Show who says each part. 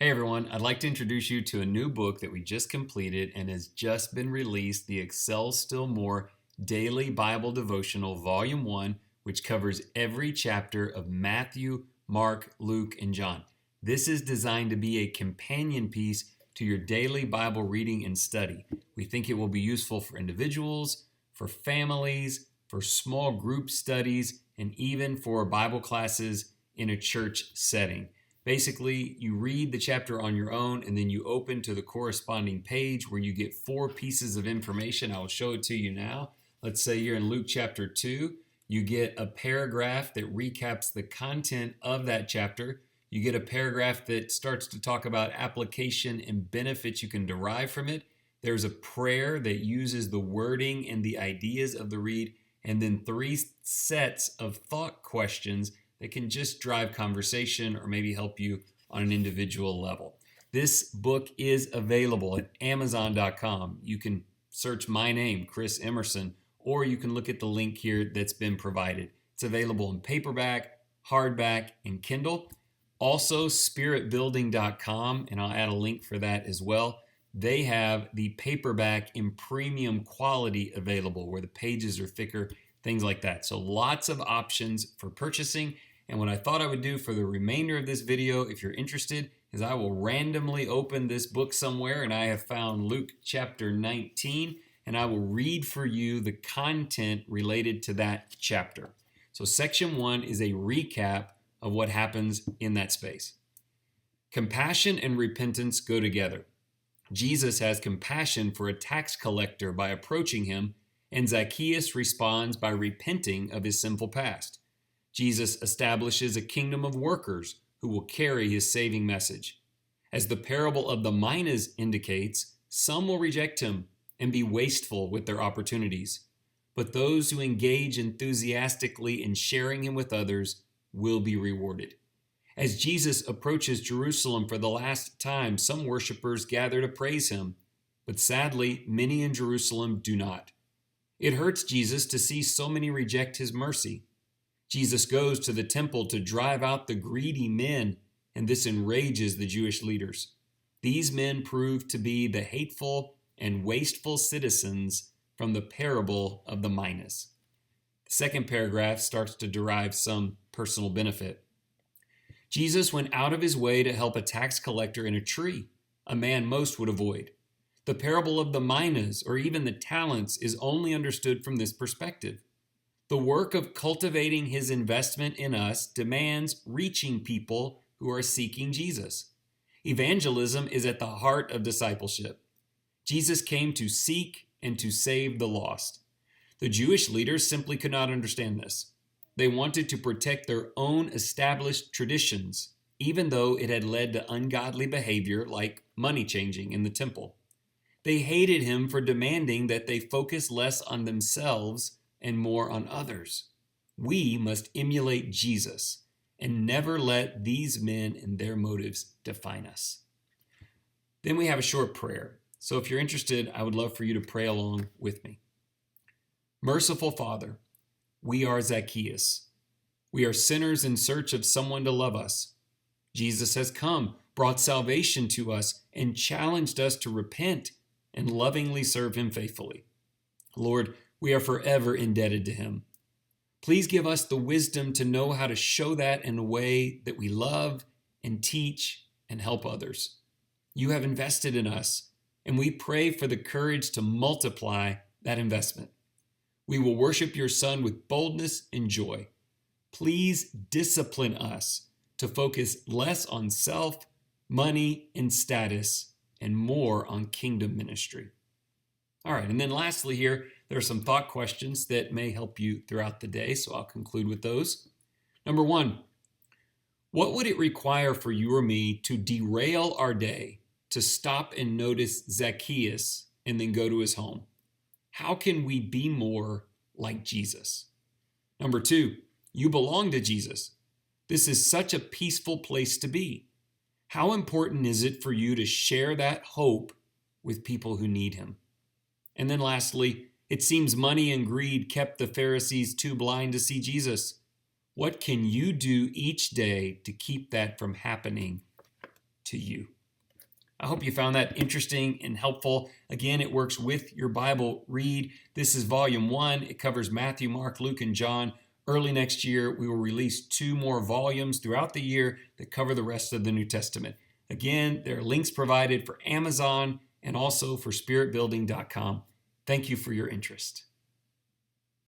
Speaker 1: Hey everyone, I'd like to introduce you to a new book that we just completed and has just been released, the Excel Still More Daily Bible Devotional, Volume 1, which covers every chapter of Matthew, Mark, Luke, and John. This is designed to be a companion piece to your daily Bible reading and study. We think it will be useful for individuals, for families, for small group studies, and even for Bible classes in a church setting. Basically, you read the chapter on your own and then you open to the corresponding page where you get 4 pieces of information. I will show it to you now. Let's say you're in Luke chapter 2. You get a paragraph that recaps the content of that chapter. You get a paragraph that starts to talk about application and benefits you can derive from it. There's a prayer that uses the wording and the ideas of the read, and then 3 sets of thought questions that can just drive conversation or maybe help you on an individual level. This book is available at Amazon.com. You can search my name, Chris Emerson, or you can look at the link here that's been provided. It's available in paperback, hardback, and Kindle. Also, spiritbuilding.com, and I'll add a link for that as well. They have the paperback in premium quality available where the pages are thicker, things like that. So lots of options for purchasing. And what I thought I would do for the remainder of this video, if you're interested, is I will randomly open this book somewhere, and I have found Luke chapter 19, and I will read for you the content related to that chapter. So section 1 is a recap of what happens in that space. Compassion and repentance go together. Jesus has compassion for a tax collector by approaching him, and Zacchaeus responds by repenting of his sinful past. Jesus establishes a kingdom of workers who will carry his saving message. As the parable of the minas indicates, some will reject him and be wasteful with their opportunities, but those who engage enthusiastically in sharing him with others will be rewarded. As Jesus approaches Jerusalem for the last time, some worshipers gather to praise him, but sadly, many in Jerusalem do not. It hurts Jesus to see so many reject his mercy. Jesus goes to the temple to drive out the greedy men, and this enrages the Jewish leaders. These men prove to be the hateful and wasteful citizens from the parable of the minas. The second paragraph starts to derive some personal benefit. Jesus went out of his way to help a tax collector in a tree, a man most would avoid. The parable of the minas, or even the talents, is only understood from this perspective. The work of cultivating his investment in us demands reaching people who are seeking Jesus. Evangelism is at the heart of discipleship. Jesus came to seek and to save the lost. The Jewish leaders simply could not understand this. They wanted to protect their own established traditions, even though it had led to ungodly behavior like money changing in the temple. They hated him for demanding that they focus less on themselves and more on others. We must emulate Jesus and never let these men and their motives define us. Then we have a short prayer. So if you're interested, I would love for you to pray along with me. Merciful Father, we are Zacchaeus. We are sinners in search of someone to love us. Jesus has come, brought salvation to us, and challenged us to repent and lovingly serve him faithfully. Lord, we are forever indebted to him. Please give us the wisdom to know how to show that in a way that we love and teach and help others. You have invested in us, and we pray for the courage to multiply that investment. We will worship your Son with boldness and joy. Please discipline us to focus less on self, money, and status, and more on kingdom ministry. All right, and then lastly here, there are some thought questions that may help you throughout the day, so I'll conclude with those. Number 1, what would it require for you or me to derail our day to stop and notice Zacchaeus and then go to his home? How can we be more like Jesus? Number 2, you belong to Jesus. This is such a peaceful place to be. How important is it for you to share that hope with people who need him? And then lastly, it seems money and greed kept the Pharisees too blind to see Jesus. What can you do each day to keep that from happening to you. I hope you found that interesting and helpful. Again, it works with your Bible read. This is volume 1. It covers Matthew, Mark, Luke, and John. Early next year, we will release 2 more volumes throughout the year that cover the rest of the New Testament. Again, there are links provided for Amazon and also for spiritbuilding.com. Thank you for your interest.